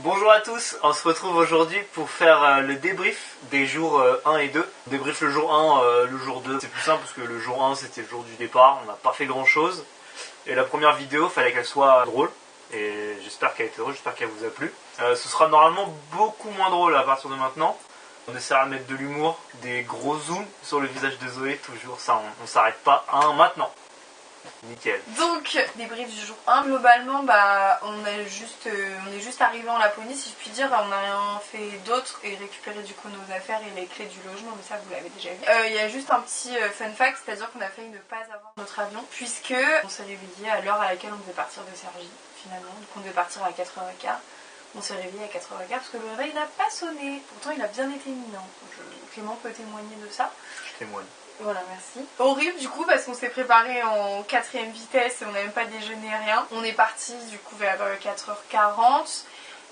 Bonjour à tous, on se retrouve aujourd'hui pour faire le débrief des jours 1 et 2. On débrief le jour 1, le jour 2, c'est plus simple parce que le jour 1 c'était le jour du départ, on n'a pas fait grand chose. Et la première vidéo, fallait qu'elle soit drôle, et j'espère qu'elle a été drôle, j'espère qu'elle vous a plu. Ce sera normalement beaucoup moins drôle à partir de maintenant. On essaiera de mettre de l'humour, des gros zooms sur le visage de Zoé, toujours, ça on s'arrête pas. Maintenant. Nickel. Donc, débrief du jour 1. Globalement, on est juste arrivé en Laponie, si je puis dire. On n'a rien fait d'autre et récupéré du coup nos affaires et les clés du logement, mais ça vous l'avez déjà vu. Il y a juste un petit fun fact, c'est-à-dire qu'on a failli ne pas avoir notre avion, puisque on s'est réveillé à l'heure à laquelle on devait partir de Cergy, finalement. Donc on devait partir à 4h15. On s'est réveillé à 4h15 parce que le réveil n'a pas sonné. Pourtant, il a bien été mis. Clément peut témoigner de ça. Je témoigne. Voilà, merci. Horrible du coup parce qu'on s'est préparé en 4ème vitesse et on n'a même pas déjeuné, rien. On est parti du coup vers 4h40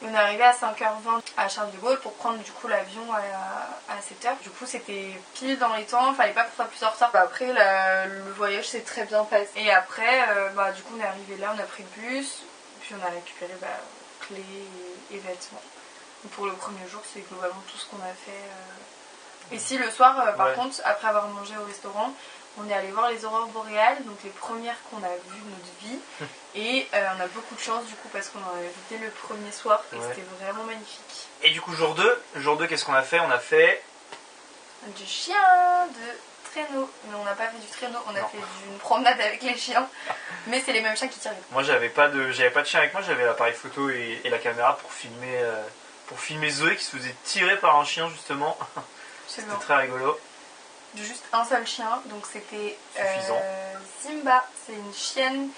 et on est arrivé à 5h20 à Charles de Gaulle pour prendre du coup l'avion à 7h. Du coup c'était pile dans les temps, fallait pas qu'on soit plus en retard. Après le voyage s'est très bien passé. Et après du coup on est arrivé là, on a pris le bus, puis on a récupéré clés et vêtements. Donc, pour le premier jour c'est globalement tout ce qu'on a fait. Et si le soir, par contre, après avoir mangé au restaurant, on est allé voir les aurores boréales, donc les premières qu'on a vues de notre vie. Et on a beaucoup de chance du coup parce qu'on en avait vu dès le premier soir et c'était vraiment magnifique. Et du coup jour 2, qu'est-ce qu'on a fait? On a fait du chien de traîneau. Mais on n'a pas fait du traîneau, on a fait une promenade avec les chiens. Mais c'est les mêmes chiens qui tirent. Moi j'avais pas de chien avec moi, j'avais l'appareil photo et la caméra pour filmer Zoé qui se faisait tirer par un chien justement. C'était très rigolo. Juste un seul chien, donc c'était Simba. C'est une chienne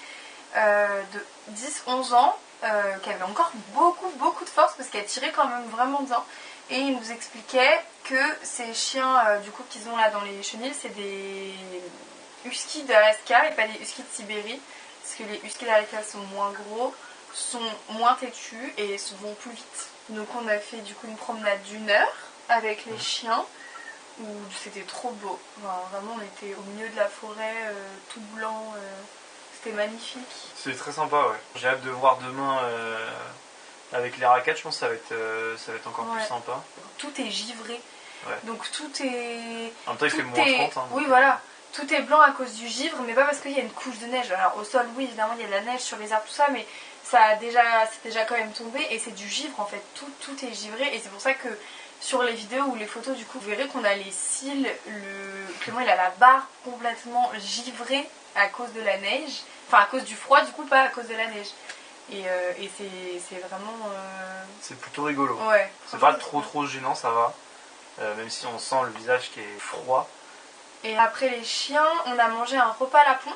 de 10-11 ans qui avait encore beaucoup de force parce qu'elle tirait quand même vraiment bien. Et il nous expliquait que ces chiens du coup qu'ils ont là dans les chenilles, c'est des huskies d'Alaska et pas des huskies de Sibérie. Parce que les huskies d'Alaska sont moins gros, sont moins têtus et vont plus vite. Donc on a fait du coup une promenade d'1 heure avec les chiens. Où c'était trop beau, enfin, vraiment on était au milieu de la forêt, tout blanc, c'était magnifique. C'est très sympa, ouais. J'ai hâte de voir demain avec les raquettes, je pense que ça va être encore plus sympa. Tout est givré, donc tout est... En même temps il fait moins 30. Oui voilà, tout est blanc à cause du givre, mais pas parce qu'il y a une couche de neige. Alors au sol oui évidemment il y a de la neige sur les arbres tout ça, mais c'est déjà quand même tombé et c'est du givre en fait, tout est givré et c'est pour ça que... Sur les vidéos ou les photos, du coup, vous verrez qu'on a les cils, Clément il a la barre complètement givrée à cause de la neige. Enfin, à cause du froid, du coup, pas à cause de la neige. Et c'est vraiment... C'est plutôt rigolo. Ouais. C'est pas trop gênant, ça va. Même si on sent le visage qui est froid. Et après les chiens, on a mangé un repas lapon.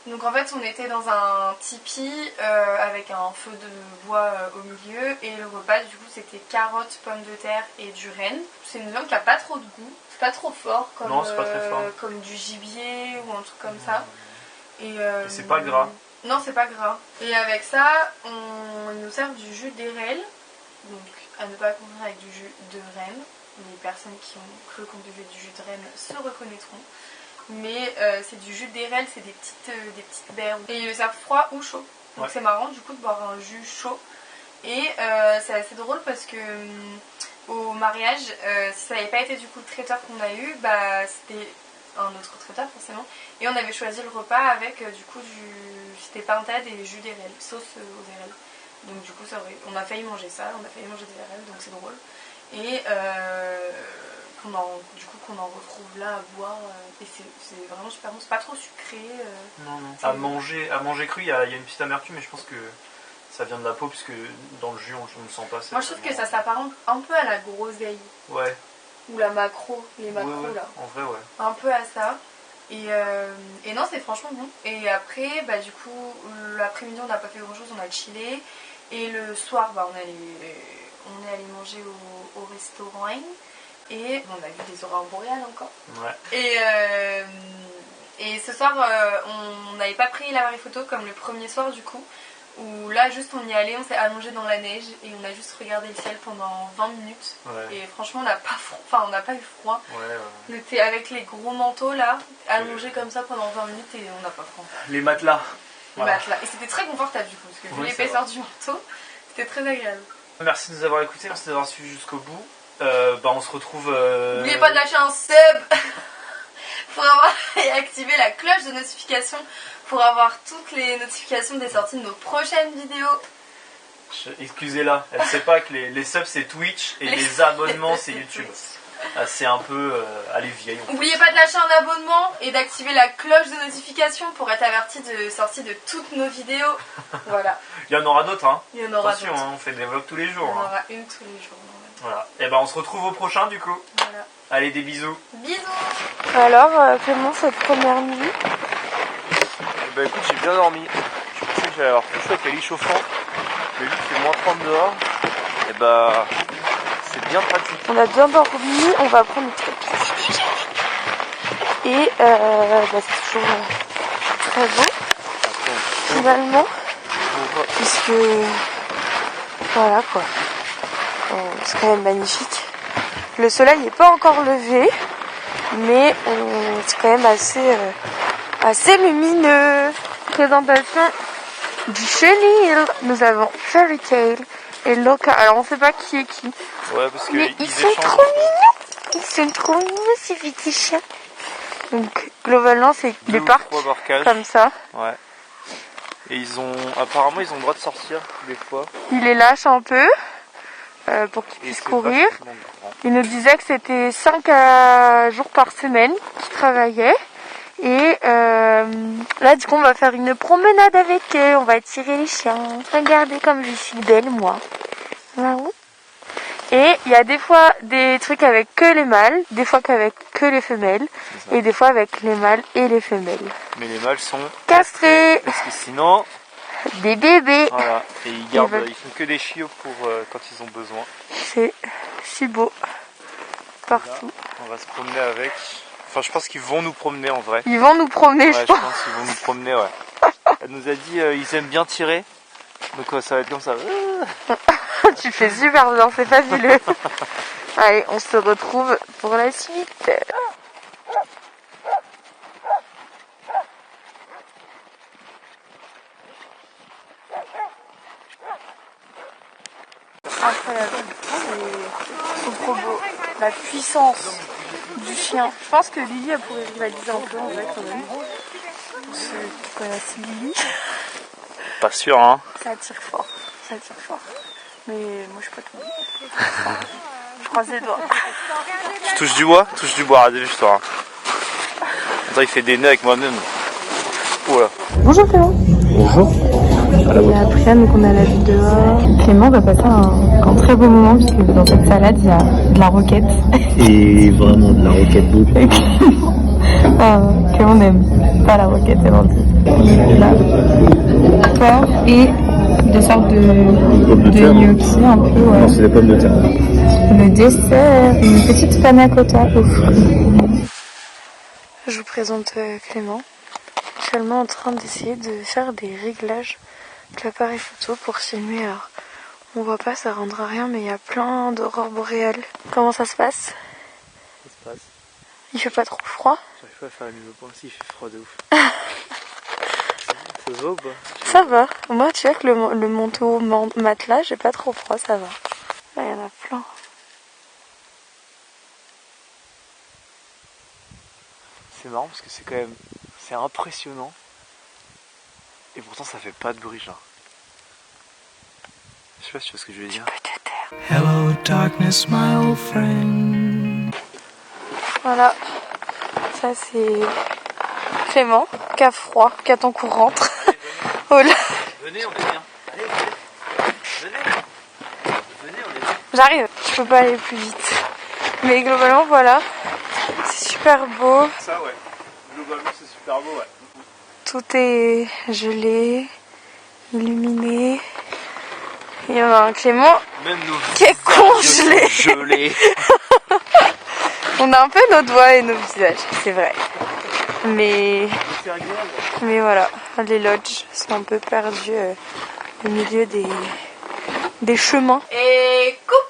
Donc en fait on était dans un tipi avec un feu de bois au milieu et le repas du coup c'était carottes, pommes de terre et du renne. C'est une viande qui a pas trop de goût, c'est pas trop fort comme, non, c'est pas très fort. Comme du gibier ou un truc comme ça. Et c'est pas gras. Non c'est pas gras. Et avec ça on nous sert du jus d'érel, donc à ne pas confondre avec du jus de renne. Les personnes qui ont cru qu'on buvait du jus de renne se reconnaîtront. Mais c'est du jus d'érel, c'est des petites baies. Et ils le servent froid ou chaud. Donc c'est marrant du coup de boire un jus chaud. Et c'est assez drôle parce que au mariage, si ça n'avait pas été du coup le traiteur qu'on a eu, c'était un autre traiteur forcément. Et on avait choisi le repas avec du coup c'était pintade et jus d'érel, sauce aux érelles. Donc du coup on a failli manger ça, on a failli manger des érelles, donc c'est drôle. Et qu'on en retrouve là à boire et c'est vraiment super bon, c'est pas trop sucré. Non. À manger cru, il y a une petite amertume, mais je pense que ça vient de la peau, puisque dans le jus on ne le sent pas. Moi je trouve que ça s'apparente un peu à la groseille. Ouais. Ou la macro, les macros là. En vrai, ouais. Un peu à ça. Et non, c'est franchement bon. Et après, du coup, l'après-midi on n'a pas fait grand chose, on a chillé. Et le soir, on est allé manger au restaurant. Et on a vu des aurores boréales encore. Ouais. Et ce soir, on n'avait pas pris l'appareil photo comme le premier soir du coup. Où là, juste on y allait, on s'est allongé dans la neige et on a juste regardé le ciel pendant 20 minutes. Ouais. Et franchement, on n'a pas eu froid. Ouais. On était avec les gros manteaux là, allongés comme ça pendant 20 minutes et on n'a pas froid. Les matelas. Les matelas. Et c'était très confortable du coup, parce que vu l'épaisseur du manteau, c'était très agréable. Merci de nous avoir écoutés, merci d'avoir suivi jusqu'au bout. On se retrouve... N'oubliez pas de lâcher un sub pour avoir et activer la cloche de notification pour avoir toutes les notifications des sorties de nos prochaines vidéos. Excusez-la, elle sait pas que les subs c'est Twitch et les abonnements c'est YouTube. C'est un peu... elle est vieille. N'oubliez pas de lâcher un abonnement et d'activer la cloche de notification pour être averti de sortie de toutes nos vidéos. Voilà. Il y en aura d'autres, hein. Il y en aura attention, d'autres. hein, on fait des vlogs tous les jours. Il y en hein. aura une tous les jours. Voilà. Et on se retrouve au prochain du coup. Voilà. Allez, des bisous. Bisous. Alors, comment cette première nuit? Écoute, j'ai bien dormi. Je pensais que j'allais avoir plus chaud avec le lit chauffant. Mais vu qu'il fait moins 30 dehors, c'est bien pratique. On a bien dormi, on va prendre notre petit déjeuner. Et c'est toujours très beau, finalement. Puisque, voilà quoi. C'est quand même magnifique. Le soleil n'est pas encore levé, mais c'est quand même assez lumineux. Présentation du chenil. Nous avons Fairy Tail et Loca. Alors on sait pas qui est qui. Ouais, parce que Mais ils sont trop mignons. Ils sont trop mignons ces petits chiens. Donc globalement c'est des parcs comme ça. Ouais. Et apparemment ils ont le droit de sortir des fois. Il les lâche un peu pour qu'ils puissent courir. Il nous disait que c'était 5 jours par semaine qu'ils travaillaient. Et là du coup on va faire une promenade avec eux. On va tirer les chiens. Regardez comme je suis belle moi. Waouh. Et il y a des fois des trucs avec que les mâles, des fois qu'avec que les femelles, et des fois avec les mâles et les femelles. Mais les mâles sont castrés, parce que sinon des bébés. Voilà. Et ils font que des chiots pour quand ils ont besoin. C'est si beau partout. Là, on va se promener avec. Enfin, je pense qu'ils vont nous promener en vrai. Ils vont nous promener, je pense qu'ils vont nous promener, ouais. Elle nous a dit ils aiment bien tirer, donc ça va être comme ça. Tu fais super bien, c'est fabuleux. Allez, on se retrouve pour la suite. Incroyable. C'est trop beau. La puissance du chien. Je pense que Lily elle pourrait rivaliser un peu en vrai quand même. Pour ceux qui connaissent Lily. Pas sûr, hein. Ça attire fort. Mais moi je suis pas tombée. Je croise les doigts. Tu touches du bois, arrête juste toi. Attends, il fait des nœuds avec moi-même. Oh là. Bonjour Clément. Bonjour. Et après, donc on a la vue dehors. Clément va passer un très beau moment puisque dans cette salade il y a de la roquette. Et vraiment de la roquette beaucoup. Clément n'aime pas la roquette, elle en dit. Là, porc et des sortes de gnocchi un peu. Ouais. Non, c'est des pommes de terre. Le dessert, une petite panna cotta au fruit. Je vous présente Clément. Actuellement en train d'essayer de faire des réglages de l'appareil photo pour filmer. Alors, on voit pas, ça rendra rien, mais il y a plein d'aurores boréales. Comment ça se passe? Ça se passe. Il fait pas trop froid? J'arrive pas à faire le niveau point si il fait froid de ouf. Ça va ou pas? Ça va. Moi, tu vois que le manteau matelas, j'ai pas trop froid, ça va. Là, il y en a plein. C'est marrant parce que c'est impressionnant. Et pourtant ça fait pas de bruit genre. Je sais pas si tu vois ce que je veux dire. Hello darkness my old friend. Voilà. Ça c'est Clément qui a froid, qui attend qu'on rentre. Oh là. Venez, on est bien. Allez, venez, on est bien. J'arrive. Je peux pas aller plus vite. Mais globalement voilà. C'est super beau. Ça ouais. Globalement c'est super beau ouais. Tout est gelé, illuminé. Il y en a un Clément Même nos qui est congelé. Gelé. On a un peu nos doigts et nos visages, c'est vrai. Mais voilà, les lodges sont un peu perdus au milieu des chemins. Et coucou.